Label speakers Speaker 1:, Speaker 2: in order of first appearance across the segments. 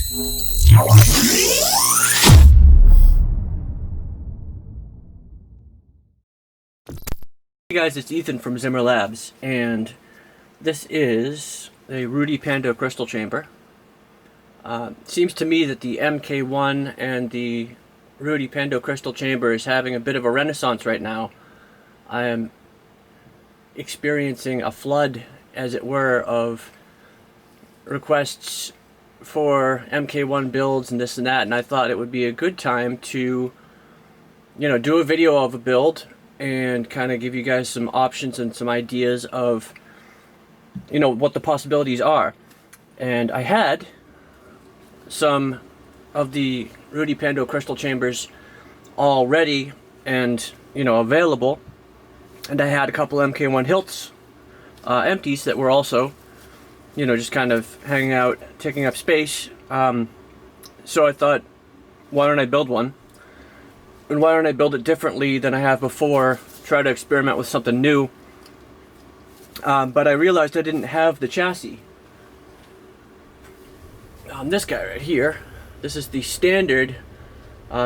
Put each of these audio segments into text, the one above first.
Speaker 1: Hey guys, it's Ethan from Zimmer Labs, and this is a Rudy Pando crystal chamber. Seems to me that the MK1 and the Rudy Pando crystal chamber is having a bit of a renaissance right now. I am experiencing a flood, as it were, of requests for MK1 builds and this and that, and I thought it would be a good time to, do a video of a build and kind of give you guys some options and some ideas of, what the possibilities are. And I had some of the Rudy Pando crystal chambers all ready and, available. And I had a couple MK1 hilts, empties, that were also, just kind of hanging out, taking up space. So I thought, why don't I build one? And why don't I build it differently than I have before, try to experiment with something new. But I realized I didn't have the chassis. This guy right here, this is the standard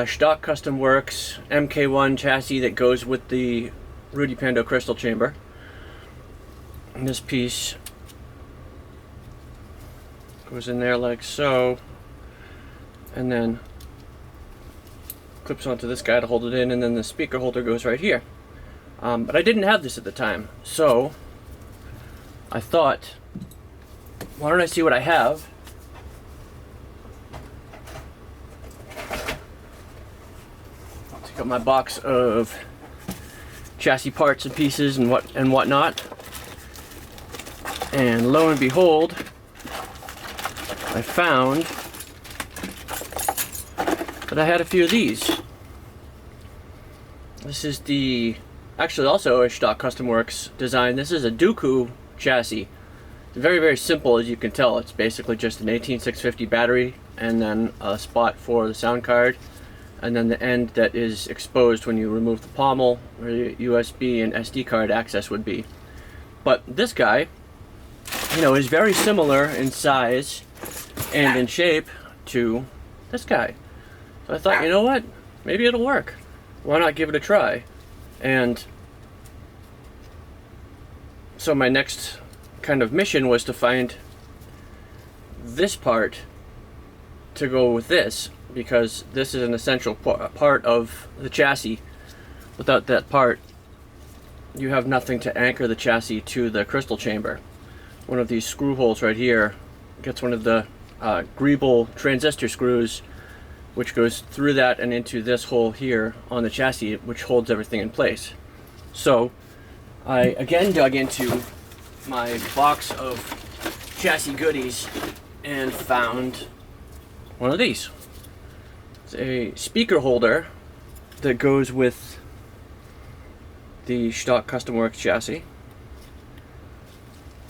Speaker 1: stock Custom Works MK1 chassis that goes with the Rudy Pando crystal chamber. And this piece goes in there like so, and then clips onto this guy to hold it in, and then the speaker holder goes right here. But I didn't have this at the time, so I thought, why don't I see what I have? I'll take out my box of chassis parts and pieces and whatnot, and lo and behold, I found that I had a few of these. This is actually also a stock Custom Works design. This is a Dooku chassis. It's very, very simple, as you can tell. It's basically just an 18650 battery and then a spot for the sound card, and then the end that is exposed when you remove the pommel, where the USB and SD card access would be. But this guy, is very similar in size and in shape to this guy. So I thought, you know what? Maybe it'll work. Why not give it a try? And so my next kind of mission was to find this part to go with this, because this is an essential part of the chassis. Without that part, you have nothing to anchor the chassis to the crystal chamber. One of these screw holes right here gets one of the greeble transistor screws, which goes through that and into this hole here on the chassis, which holds everything in place. So I again dug into my box of chassis goodies and found one of these. It's a speaker holder that goes with the stock Custom Works chassis,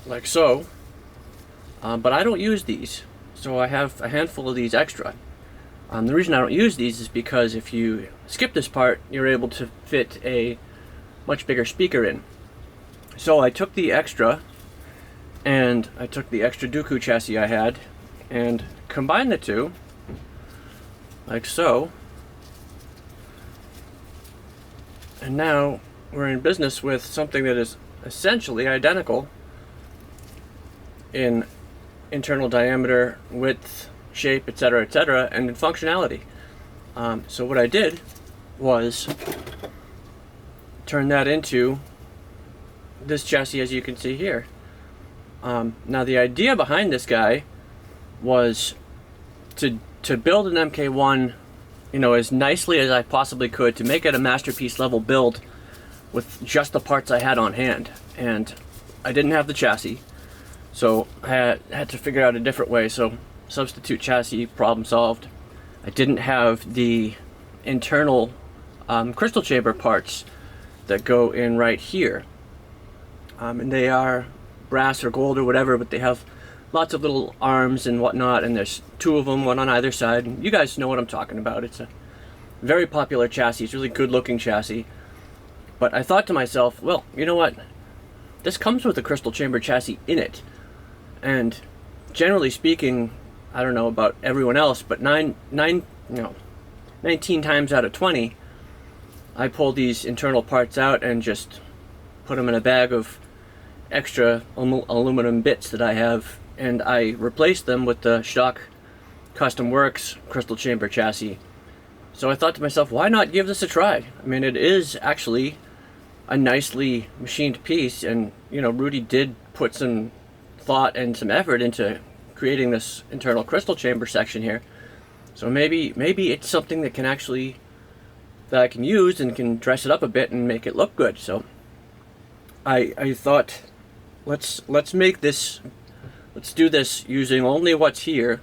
Speaker 1: like so. But I don't use these, so I have a handful of these extra. The reason I don't use these is because if you skip this part, you're able to fit a much bigger speaker in. So I took the extra, and I took the extra Dooku chassis I had, and combined the two, like so. And now we're in business with something that is essentially identical in internal diameter, width, shape, etc., and in functionality. So what I did was turn that into this chassis, as you can see here. Now the idea behind this guy was to build an MK1, as nicely as I possibly could, to make it a Masterpiece level build with just the parts I had on hand. And I didn't have the chassis, so I had to figure out a different way. So substitute chassis, problem solved. I didn't have the internal crystal chamber parts that go in right here, and they are brass or gold or whatever, but they have lots of little arms and whatnot, and there's two of them, one on either side. And you guys know what I'm talking about. It's a very popular chassis. It's a really good looking chassis. But I thought to myself, well, you know what, this comes with a crystal chamber chassis in it, and generally speaking, I don't know about everyone else, but 19 times out of 20, I pull these internal parts out and just put them in a bag of extra aluminum bits that I have, and I replace them with the stock Custom Works crystal chamber chassis. So I thought to myself, why not give this a try? I mean, it is actually a nicely machined piece, and Rudy did put some thought and some effort into creating this internal crystal chamber section here. So maybe it's something that I can use and can dress it up a bit and make it look good. So I thought, let's do this using only what's here,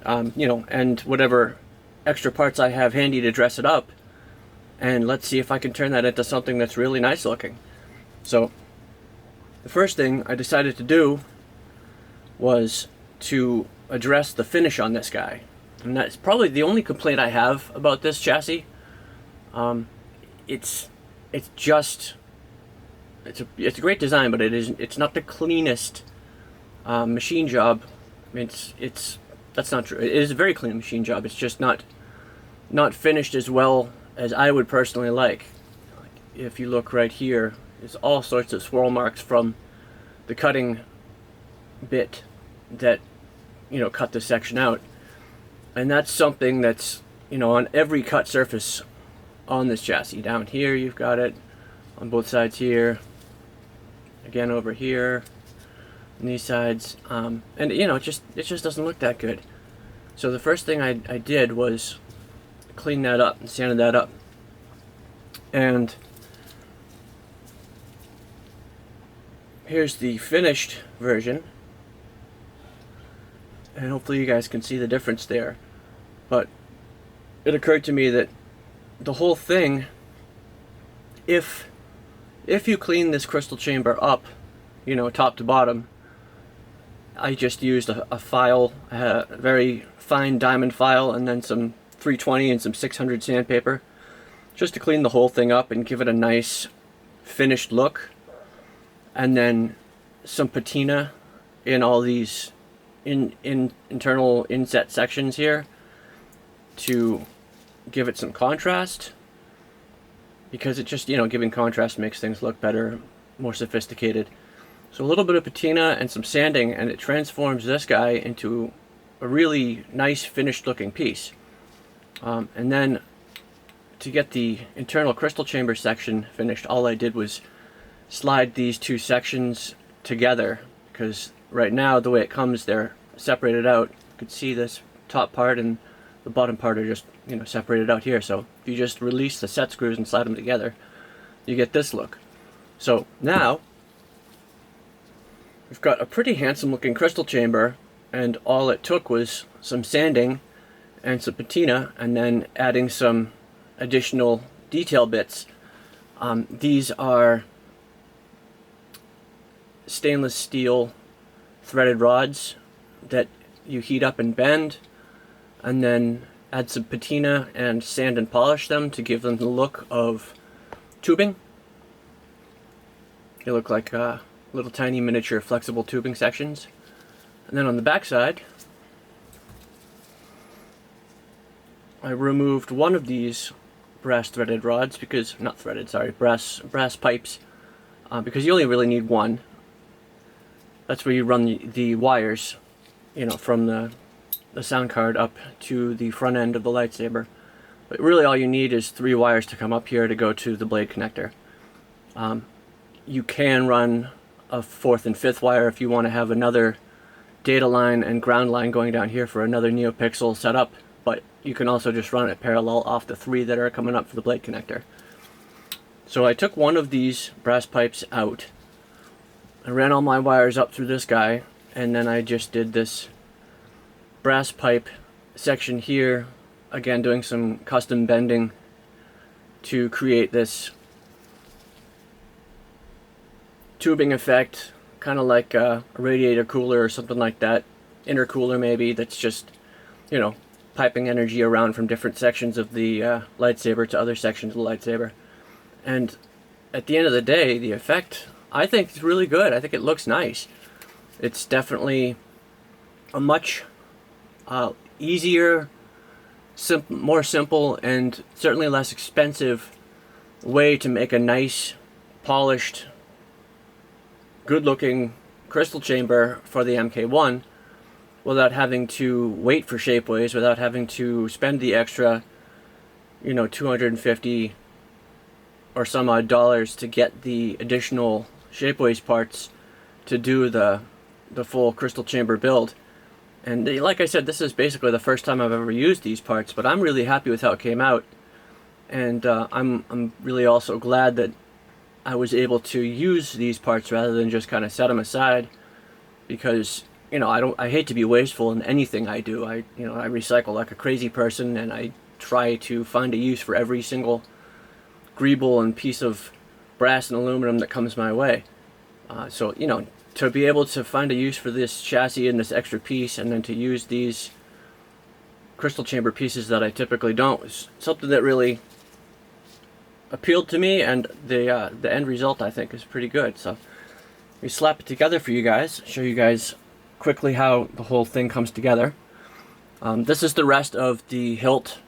Speaker 1: and whatever extra parts I have handy to dress it up, and let's see if I can turn that into something that's really nice looking. So the first thing I decided to do was to address the finish on this guy, and that's probably the only complaint I have about this chassis. It's a great design, but it's not the cleanest machine job. I mean, that's not true. It is a very clean machine job. It's just not finished as well as I would personally like. If you look right here, there's all sorts of swirl marks from the cutting bit that cut this section out, and that's something that's on every cut surface on this chassis. Down here you've got it, on both sides here, again over here, on these sides, and it just doesn't look that good. So the first thing I did was clean that up and sanded that up, and here's the finished version, and hopefully you guys can see the difference there. But it occurred to me that the whole thing, if you clean this crystal chamber up, top to bottom, I just used a file, a very fine diamond file, and then some 320 and some 600 sandpaper, just to clean the whole thing up and give it a nice finished look. And then some patina in all these internal inset sections here to give it some contrast, because it just, giving contrast makes things look better, more sophisticated. So a little bit of patina and some sanding, and it transforms this guy into a really nice finished looking piece. And then to get the internal crystal chamber section finished, all I did was slide these two sections together, because right now the way it comes, they're separated out. You can see this top part and the bottom part are just separated out here. So if you just release the set screws and slide them together, you get this look. So now we've got a pretty handsome looking crystal chamber, and all it took was some sanding and some patina, and then adding some additional detail bits. These are stainless steel threaded rods that you heat up and bend, and then add some patina and sand and polish them to give them the look of tubing. They look like little tiny miniature flexible tubing sections. And then on the back side, I removed one of these brass threaded rods, because, not threaded, sorry, brass pipes, because you only really need one. That's where you run the wires, from the sound card up to the front end of the lightsaber. But really all you need is 3 wires to come up here to go to the blade connector. You can run a 4th and 5th wire if you want to have another data line and ground line going down here for another neopixel setup, but you can also just run it parallel off the 3 that are coming up for the blade connector. So I took one of these brass pipes out, I ran all my wires up through this guy, and then I just did this brass pipe section here, again doing some custom bending to create this tubing effect, kind of like a radiator cooler or something like that, intercooler maybe, that's just, piping energy around from different sections of the lightsaber to other sections of the lightsaber. And at the end of the day, the effect, I think, is really good. I think it looks nice. It's definitely a much easier, more simple, and certainly less expensive way to make a nice, polished, good-looking crystal chamber for the MK1 without having to wait for shapeways, without having to spend the extra, you know, $250 or some odd dollars to get the additional shapeways parts to do the full crystal chamber build. And like I said, this is basically the first time I've ever used these parts, but I'm really happy with how it came out. And I'm really also glad that I was able to use these parts rather than just kind of set them aside, because, you know, I hate to be wasteful in anything I do. I recycle like a crazy person, and I try to find a use for every single greeble and piece of brass and aluminum that comes my way. So, you know, to be able to find a use for this chassis and this extra piece, and then to use these crystal chamber pieces that I typically don't, is something that really appealed to me, and the end result, I think, is pretty good. So we slap it together for you guys, show you guys quickly how the whole thing comes together. This is the rest of the hilt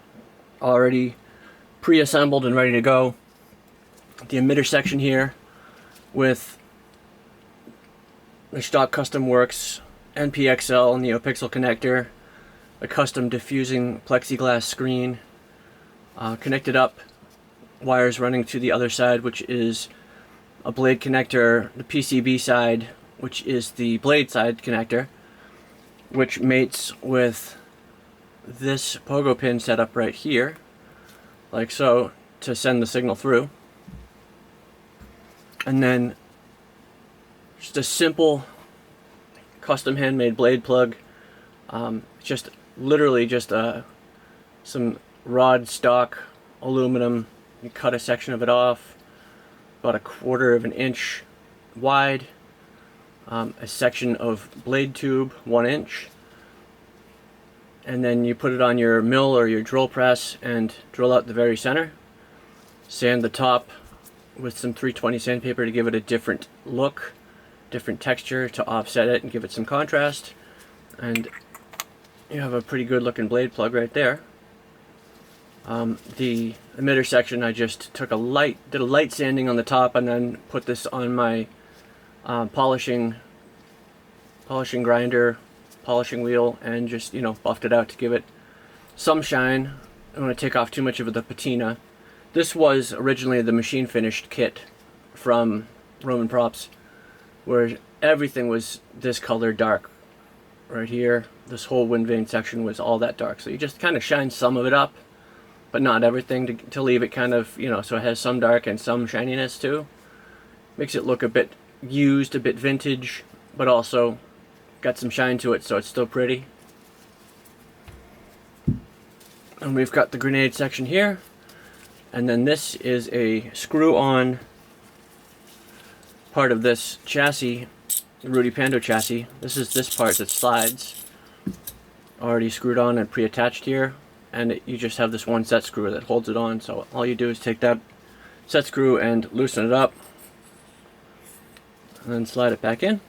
Speaker 1: already pre-assembled and ready to go. The emitter section here with the stock Custom Works NPXL neopixel connector, a custom diffusing plexiglass screen, connected up, wires running to the other side, which is a blade connector, the PCB side, which is the blade side connector, which mates with this pogo pin setup right here, like so, to send the signal through. And then just a simple custom handmade blade plug, just literally just some rod stock aluminum. You cut a section of it off about 1/4 of an inch wide, a section of blade tube 1 inch, and then you put it on your mill or your drill press and drill out the very center. Sand the top with some 320 sandpaper to give it a different look, different texture, to offset it and give it some contrast, and you have a pretty good looking blade plug right there. The emitter section, I just took did a light sanding on the top, and then put this on my polishing grinder, polishing wheel, and just, you know, buffed it out to give it some shine. I don't want to take off too much of the patina. This was originally the machine finished kit from Roman Props, where everything was this color dark. Right here, this whole wind vane section was all that dark. So you just kind of shine some of it up, but not everything, to leave it kind of, you know, so it has some dark and some shininess too. Makes it look a bit used, a bit vintage, but also got some shine to it, so it's still pretty. And we've got the grenade section here, and then this is a screw-on part of this chassis, the Rudy Pando chassis. This is this part that slides, already screwed on and pre-attached here, and you just have this one set screw that holds it on. So all you do is take that set screw and loosen it up, and then slide it back in.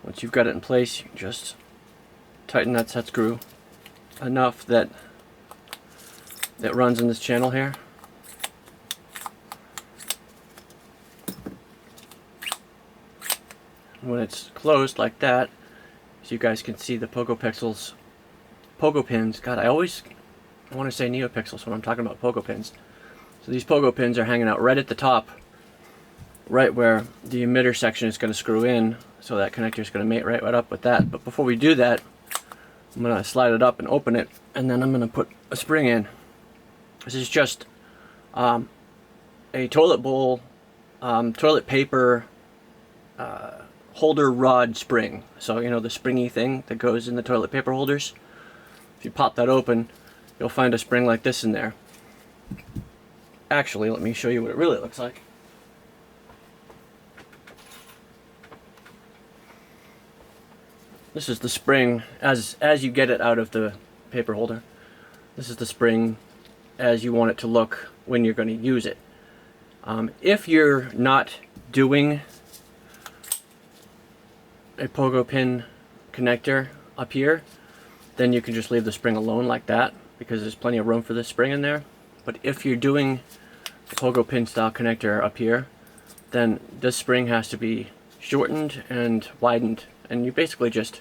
Speaker 1: Once you've got it in place, you just tighten that set screw enough that it runs in this channel here. When it's closed like that, so you guys can see the pogo pins. God, I want to say neopixels when I'm talking about pogo pins. So these pogo pins are hanging out right at the top, right where the emitter section is going to screw in, so that connector is going to mate right up with that. But before we do that, I'm going to slide it up and open it, and then I'm going to put a spring in. This is just a toilet bowl, toilet paper holder rod spring. So, you know, the springy thing that goes in the toilet paper holders. If you pop that open, you'll find a spring like this in there. Actually, let me show you what it really looks like. This is the spring as you get it out of the paper holder. This is the spring as you want it to look when you're going to use it. If you're not doing a pogo pin connector up here, then you can just leave the spring alone like that, because there's plenty of room for this spring in there. But if you're doing a pogo pin style connector up here, then this spring has to be shortened and widened, and you basically just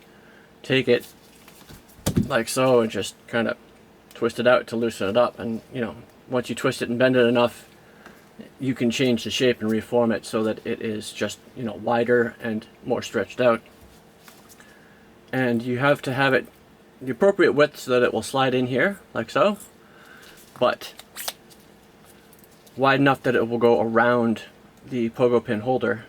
Speaker 1: take it like so and just kind of twist it out to loosen it up. And you know, once you twist it and bend it enough, you can change the shape and reform it so that it is just, you know, wider and more stretched out. And you have to have it the appropriate width so that it will slide in here like so, but wide enough that it will go around the pogo pin holder.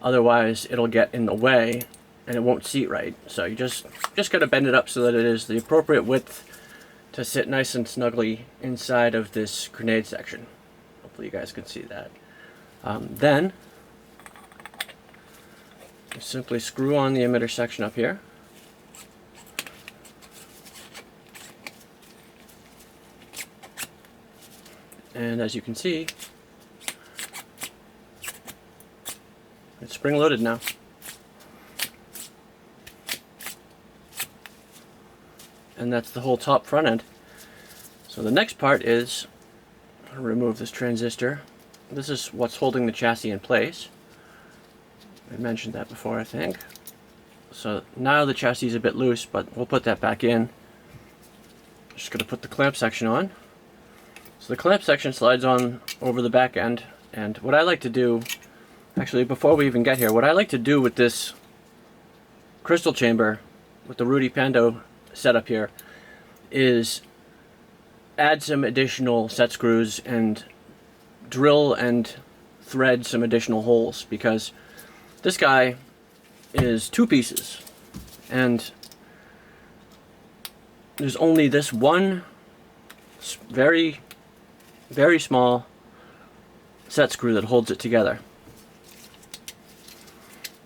Speaker 1: Otherwise it'll get in the way and it won't seat right. So you just gotta bend it up so that it is the appropriate width to sit nice and snugly inside of this grenade section. Hopefully you guys can see that. Then you simply screw on the emitter section up here. And as you can see, it's spring loaded now. And that's the whole top front end. So the next part is, I'll remove this transistor. This is what's holding the chassis in place. I mentioned that before, I think. So now the chassis is a bit loose, but we'll put that back in. Just going to put the clamp section on. So the clamp section slides on over the back end, and what I like to do, actually before we even get here, what I like to do with this crystal chamber, with the Rudy Pando setup here, is add some additional set screws and drill and thread some additional holes, because this guy is 2 pieces and there's only this one very small set screw that holds it together.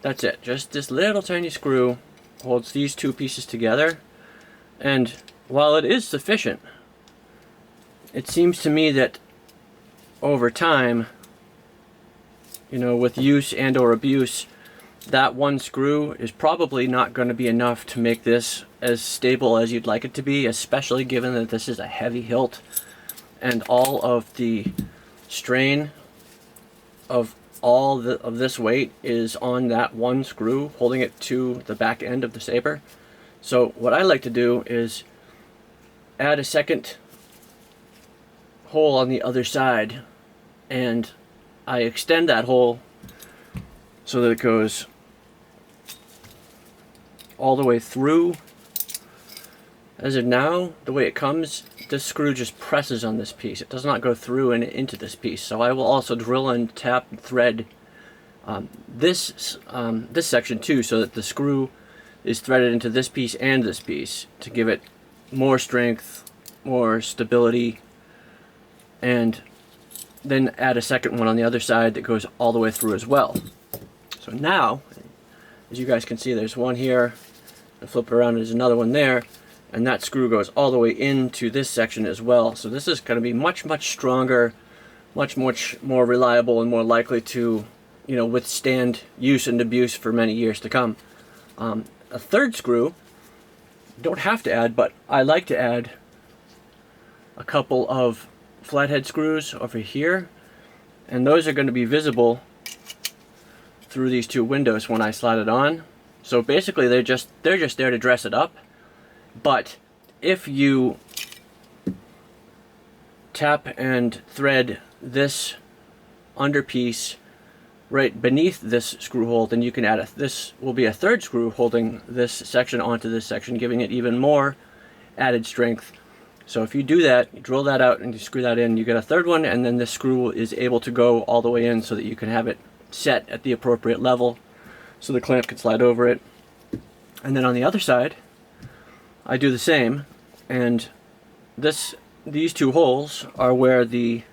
Speaker 1: That's it. Just this little tiny screw holds these 2 pieces together, and while it is sufficient, it seems to me that over time, you know, with use and or abuse, that one screw is probably not going to be enough to make this as stable as you'd like it to be, especially given that this is a heavy hilt and all of the strain of of this weight is on that one screw holding it to the back end of the saber. So what I like to do is add a second hole on the other side, and I extend that hole so that it goes all the way through. As of now, the way it comes, this screw just presses on this piece. It does not go through and into this piece. So I will also drill and tap and thread this section too, so that the screw is threaded into this piece and this piece to give it more strength, more stability, and then add a second one on the other side that goes all the way through as well. So now, as you guys can see, there's one here, and flip it around, there's another one there, and that screw goes all the way into this section as well. So this is going to be much stronger, much more reliable, and more likely to, you know, withstand use and abuse for many years to come. A third screw, you don't have to add, but I like to add a couple of flathead screws over here, and those are going to be visible through these 2 windows when I slide it on. So basically they're just there to dress it up. But if you tap and thread this underpiece right beneath this screw hole, then you can add this will be a third screw holding this section onto this section, giving it even more added strength. So if you do that, you drill that out and you screw that in, you get a third one, and then this screw is able to go all the way in so that you can have it set at the appropriate level so the clamp can slide over it. And then on the other side, I do the same, and these 2 holes are where the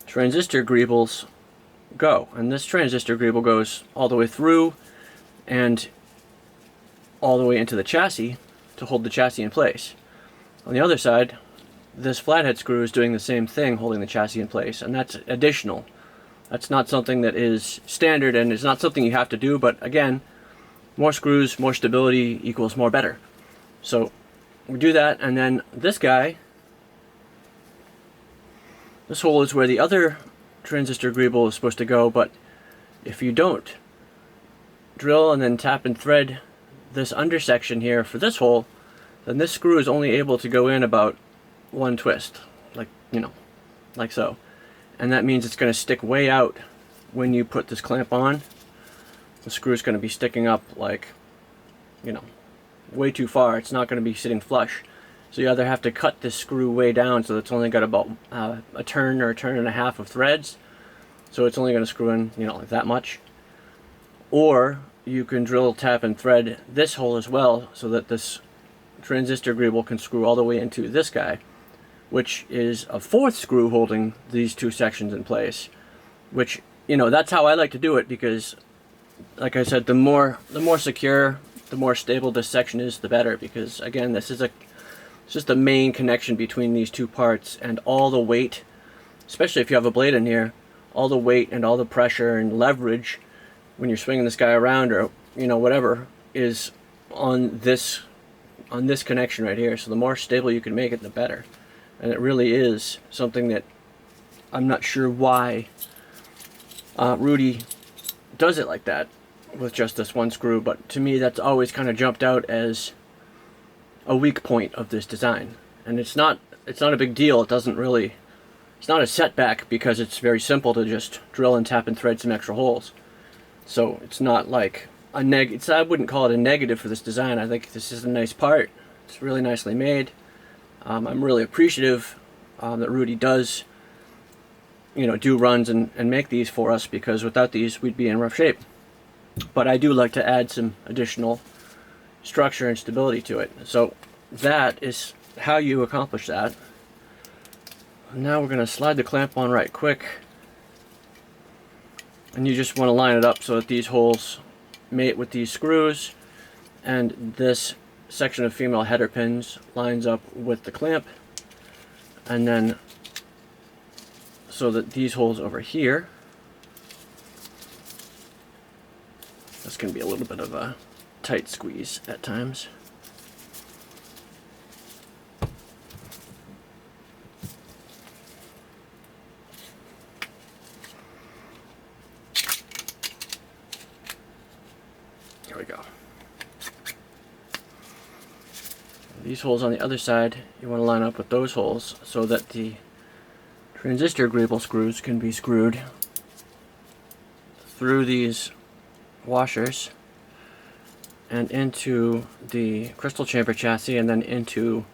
Speaker 1: transistor greebles go, and this transistor greeble goes all the way through and all the way into the chassis to hold the chassis in place. On the other side, this flathead screw is doing the same thing, holding the chassis in place, and that's additional. That's not something that is standard, and it's not something you have to do, but again, more screws, more stability equals more better. So we do that, and then this guy, this hole is where the other transistor greeble is supposed to go, but if you don't drill and then tap and thread this undersection here for this hole, then this screw is only able to go in about one twist, like, you know, like so. And that means it's going to stick way out when you put this clamp on. The screw is going to be sticking up like, you know, way too far. It's not going to be sitting flush. So you either have to cut this screw way down so it's only got about a turn or a turn and a half of threads. So it's only going to screw in, you know, like that much. Or you can drill, tap, and thread this hole as well so that this transistor greeble can screw all the way into this guy, which is a fourth screw holding these two sections in place. Which, you know, that's how I like to do it, because like I said, the more secure, the more stable this section is, the better, because again, this is it's just the main connection between these two parts, and all the weight, especially if you have a blade in here, all the weight and all the pressure and leverage when you're swinging this guy around, or, you know, whatever, is on this connection right here. So the more stable you can make it, the better. And it really is something that I'm not sure why Rudy does it like that with just this one screw, but to me that's always kind of jumped out as a weak point of this design. And it's not a big deal. It doesn't really, it's not a setback, because it's very simple to just drill and tap and thread some extra holes. So it's not like a I wouldn't call it a negative for this design. I think this is a nice part. It's really nicely made. I'm really appreciative that Rudy does, you know, do runs and make these for us, because without these we'd be in rough shape. But I do like to add some additional structure and stability to it. So that is how you accomplish that. Now we're going to slide the clamp on right quick, and you just want to line it up so that these holes mate with these screws, and this section of female header pins lines up with the clamp, and then so that these holes over here, this can be a little bit of a tight squeeze at times. Here we go. These holes on the other side, you want to line up with those holes so that the transistor greeble screws can be screwed through these washers and into the crystal chamber chassis, and then into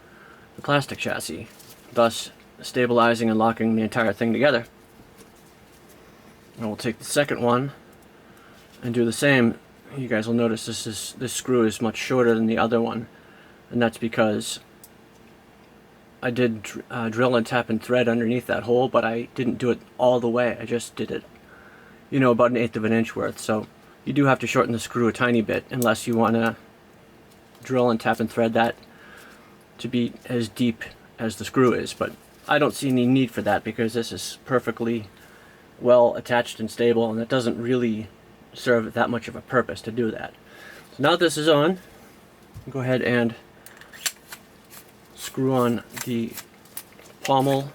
Speaker 1: the plastic chassis, thus stabilizing and locking the entire thing together. And we'll take the second one and do the same. You guys will notice this screw is much shorter than the other one, and that's because I did drill and tap and thread underneath that hole, but I didn't do it all the way. I just did it, you know, about 1/8 of an inch worth. So you do have to shorten the screw a tiny bit, unless you want to drill and tap and thread that to be as deep as the screw is. But I don't see any need for that, because this is perfectly well attached and stable, and it doesn't really serve that much of a purpose to do that. So now that this is on, go ahead and screw on the pommel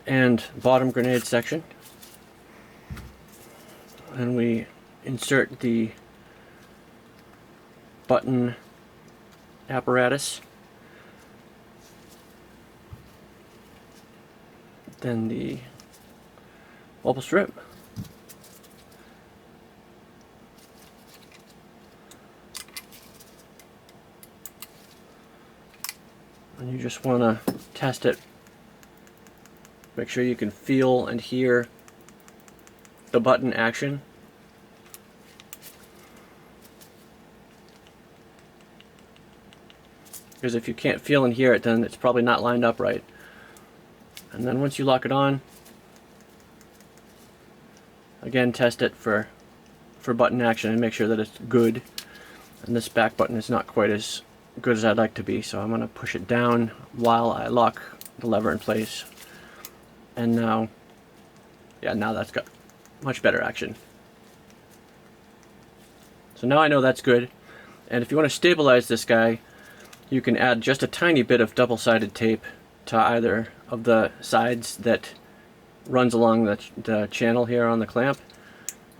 Speaker 1: and bottom grenade section, and we insert the button apparatus, then the wobble strip, and you just want to test it. Make sure you can feel and hear the button action. Because if you can't feel and hear it, then it's probably not lined up right. And then once you lock it on, again, test it for button action and make sure that it's good. And this back button is not quite as good as I'd like to be, so I'm going to push it down while I lock the lever in place. And now, yeah, now that's got much better action. So now I know that's good. And if you want to stabilize this guy, you can add just a tiny bit of double-sided tape to either of the sides that runs along the channel here on the clamp,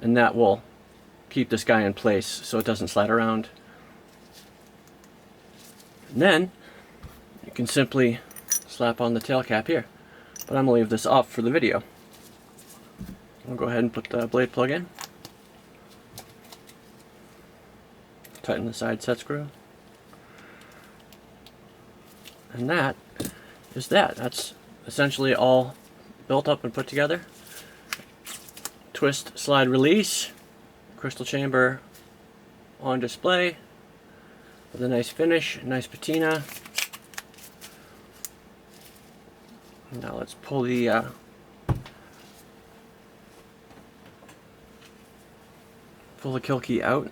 Speaker 1: and that will keep this guy in place so it doesn't slide around. And then you can simply slap on the tail cap here, but I'm going to leave this off for the video. I'll go ahead and put the blade plug in, tighten the side set screw, and that is that. That's essentially all built up and put together. Twist, slide, release, crystal chamber on display with a nice finish, nice patina. Now let's pull the kill key out.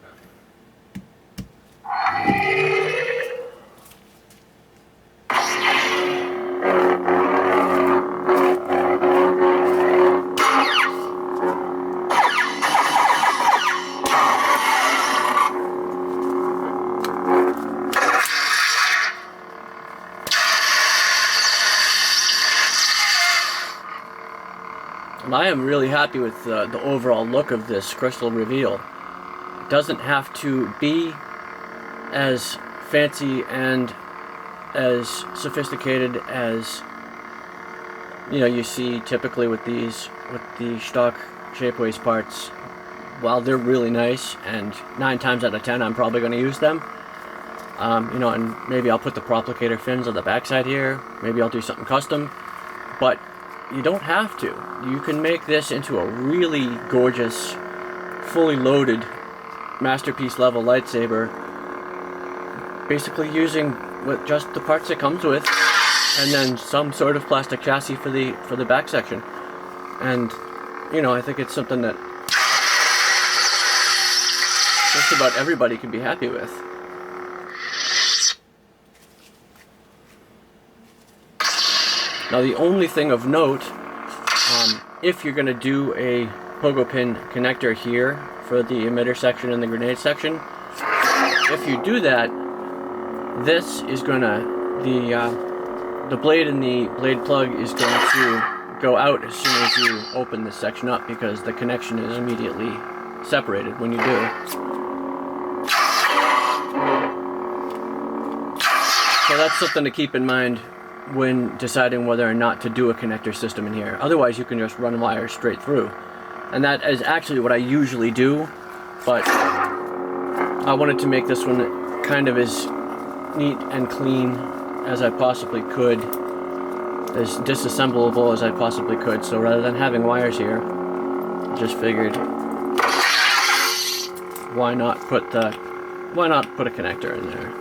Speaker 1: I am really happy with the overall look of this crystal reveal. It doesn't have to be as fancy and as sophisticated as you see typically with the stock Shapeways parts. While they're really nice, and 9 times out of 10 I'm probably going to use them. And maybe I'll put the proplicator fins on the backside here. Maybe I'll do something custom, but you don't have to. You can make this into a really gorgeous, fully loaded Masterpiece level lightsaber, basically using just the parts it comes with, and then some sort of plastic chassis for the back section. And I think it's something that just about everybody can be happy with. Now the only thing of note, if you're going to do a pogo pin connector here for the emitter section and the grenade section, if you do that, this is going to, the blade and the blade plug is going to go out as soon as you open this section up, because the connection is immediately separated when you do. So that's something to keep in mind when deciding whether or not to do a connector system in here. Otherwise you can just run wires straight through, and that is actually what I usually do, but I wanted to make this one kind of as neat and clean as I possibly could, as disassemblable as I possibly could. So rather than having wires here, I just figured why not put a connector in there.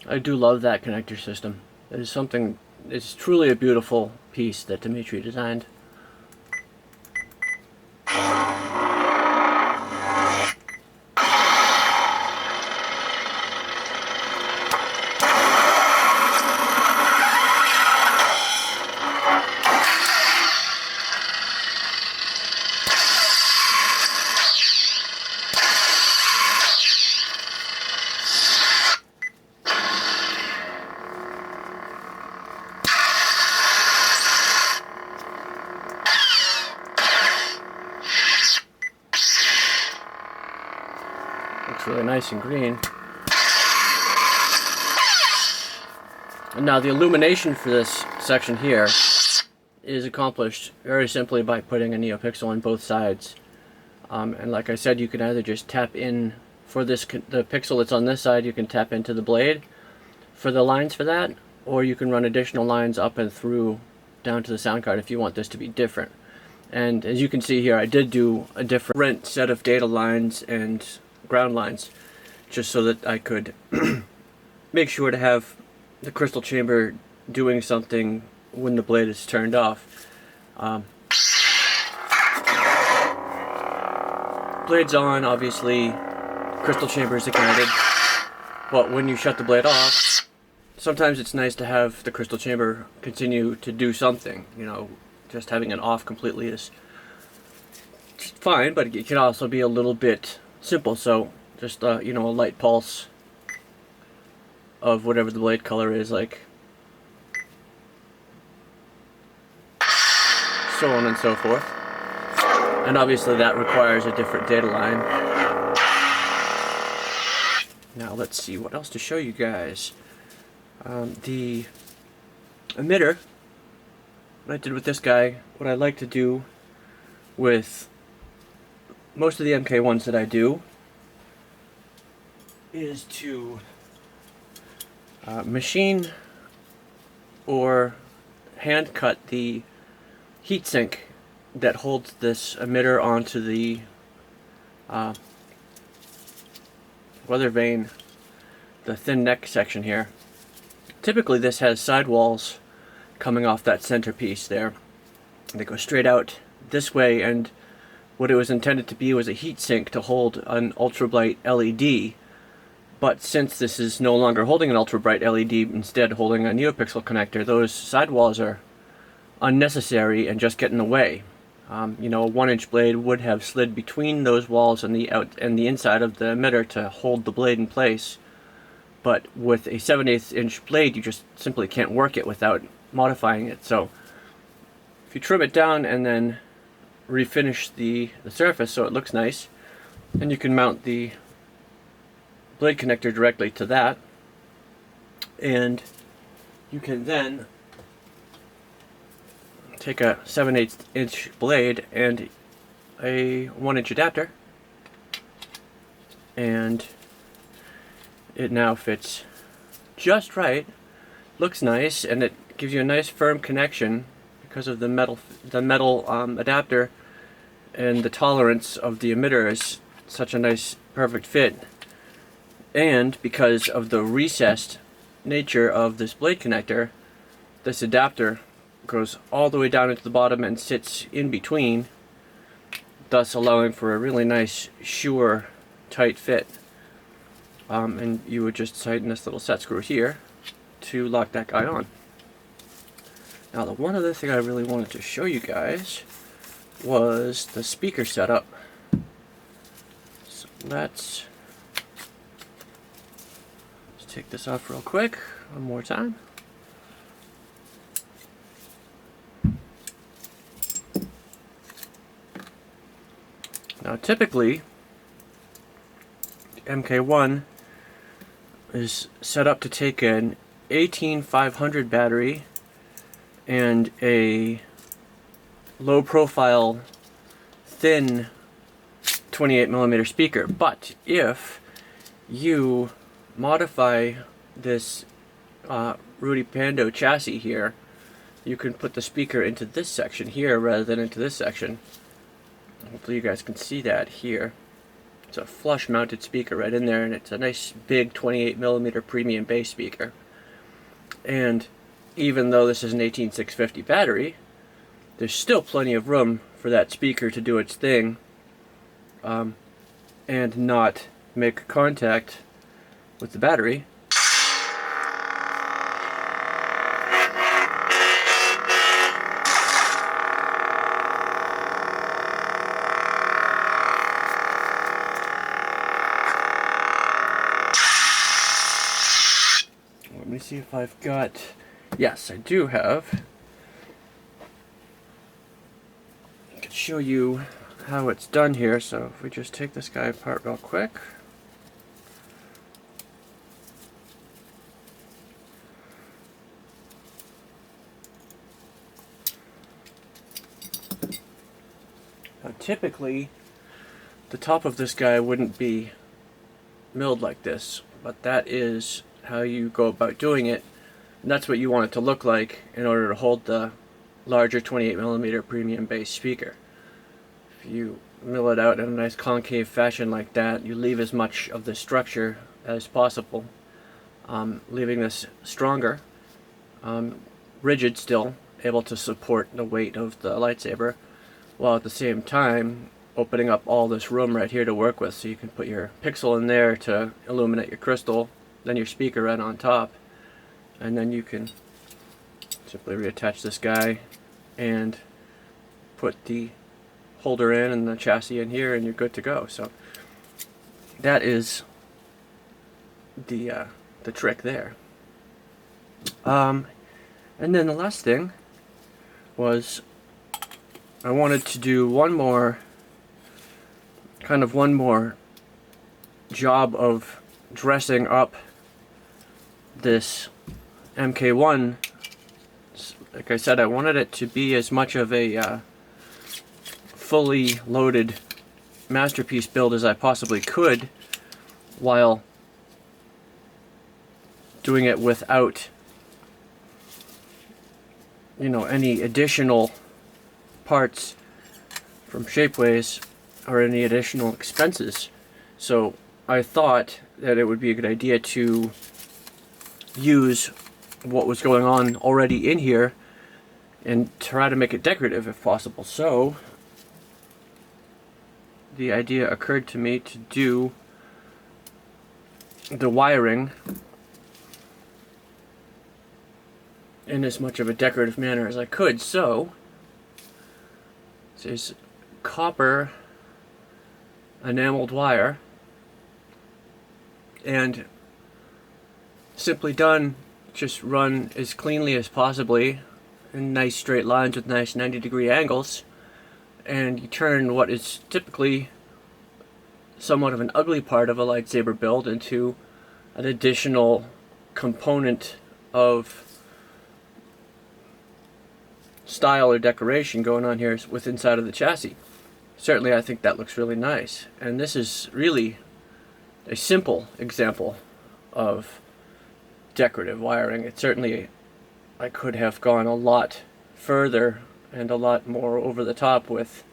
Speaker 1: I do love that connector system. It is something, it's truly a beautiful piece that Dimitri designed. Looks really nice and green. And now the illumination for this section here is accomplished very simply by putting a neopixel on both sides. And like I said, you can either just tap in for the pixel that's on this side, you can tap into the blade for the lines for that, or you can run additional lines up and through down to the sound card if you want this to be different. And as you can see here, I did do a different set of data lines and ground lines, just so that I could make sure to have the crystal chamber doing something when the blade is turned off. Blade's on, obviously, crystal chamber is ignited, but when you shut the blade off, sometimes it's nice to have the crystal chamber continue to do something. You know, just having it off completely is fine, but it can also be a little bit simple. So just you know, a light pulse of whatever the blade color is, like so on and so forth. And obviously that requires a different data line. Now let's see what else to show you guys. The emitter, what I did with this guy, what I like to do with most of the MK1s that I do is to machine or hand cut the heatsink that holds this emitter onto the weather vane, the thin neck section here. Typically this has sidewalls coming off that centerpiece there. They go straight out this way, and what it was intended to be was a heatsink to hold an ultra bright LED. But since this is no longer holding an ultra bright LED, instead holding a neopixel connector, those sidewalls are unnecessary and just get in the way. You know, a 1-inch blade would have slid between those walls and the inside of the emitter to hold the blade in place. But with a 7/8 inch blade, you just simply can't work it without modifying it. So if you trim it down and then refinish the surface so it looks nice, and you can mount the blade connector directly to that, and you can then take a 7/8 inch blade and a 1-inch adapter, and it now fits just right, looks nice, and it gives you a nice firm connection because of the metal adapter, and the tolerance of the emitter is such a nice perfect fit, and because of the recessed nature of this blade connector, this adapter goes all the way down into the bottom and sits in between, thus allowing for a really nice, sure, tight fit. And you would just tighten this little set screw here to lock that guy on. Now the one other thing I really wanted to show you guys was the speaker setup. So let's take this off real quick one more time. Now typically MK1 is set up to take an 18500 battery and a low profile thin 28mm speaker, but if you modify this Rudy Pando chassis here, you can put the speaker into this section here rather than into this section. Hopefully you guys can see that here. It's a flush mounted speaker right in there, and it's a nice big 28mm premium bass speaker. And even though this is an 18650 battery, there's still plenty of room for that speaker to do its thing and not make contact with the battery. Let me see if I've got, yes, I do have. I can show you how it's done here. So if we just take this guy apart real quick. Now typically the top of this guy wouldn't be milled like this, but that is how you go about doing it, and that's what you want it to look like in order to hold the larger 28mm premium bass speaker. If you mill it out in a nice concave fashion like that, you leave as much of the structure as possible, leaving this stronger, rigid still, able to support the weight of the lightsaber, while at the same time opening up all this room right here to work with. So you can put your pixel in there to illuminate your crystal, then your speaker right on top, and then you can simply reattach this guy and put the holder in and the chassis in here, and you're good to go. So that is the trick there. And then the last thing was I wanted to do one more job of dressing up this MK1. Like I said, I wanted it to be as much of a fully loaded Masterpiece build as I possibly could, while doing it without, you know, any additional parts from Shapeways or any additional expenses. So I thought that it would be a good idea to use what was going on already in here and try to make it decorative if possible. So the idea occurred to me to do the wiring in as much of a decorative manner as I could. So this is copper enameled wire, and simply done, just run as cleanly as possibly in nice straight lines with nice 90-degree angles, and you turn what is typically somewhat of an ugly part of a lightsaber build into an additional component of style or decoration going on here with inside of the chassis. Certainly I think that looks really nice, and this is really a simple example of decorative wiring. It certainly, I could have gone a lot further and a lot more over the top with,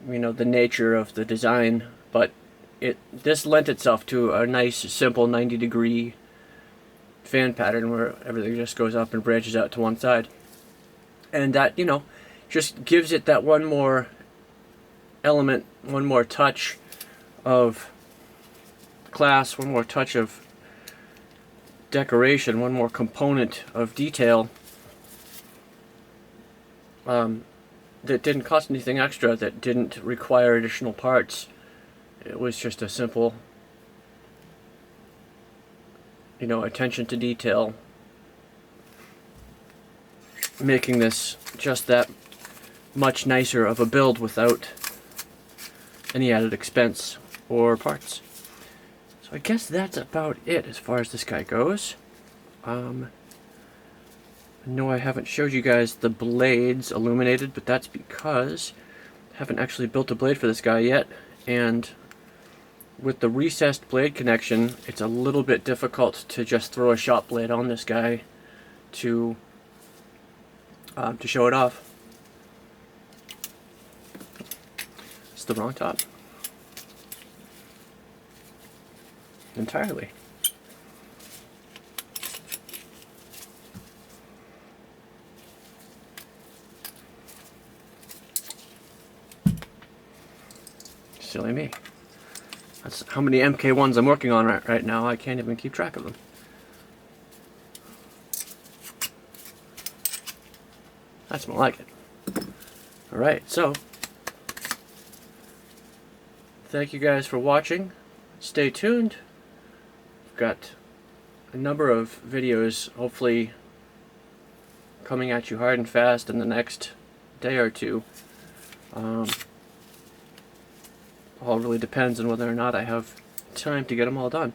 Speaker 1: you know, the nature of the design, but this lent itself to a nice simple 90-degree fan pattern where everything just goes up and branches out to one side, and that, you know, just gives it that one more element, one more touch of class, one more touch of decoration, one more component of detail that didn't cost anything extra, that didn't require additional parts. It was just a simple, you know, attention to detail, making this just that much nicer of a build without any added expense or parts. So I guess that's about it as far as this guy goes. No, I haven't showed you guys the blades illuminated, but that's because I haven't actually built a blade for this guy yet, and with the recessed blade connection, it's a little bit difficult to just throw a shop blade on this guy to show it off. It's the wrong top. Entirely. Silly me. That's how many MK1s I'm working on right now. I can't even keep track of them. That's more like it. Alright, so thank you guys for watching. Stay tuned. We've got a number of videos hopefully coming at you hard and fast in the next day or two. All really depends on whether or not I have time to get them all done.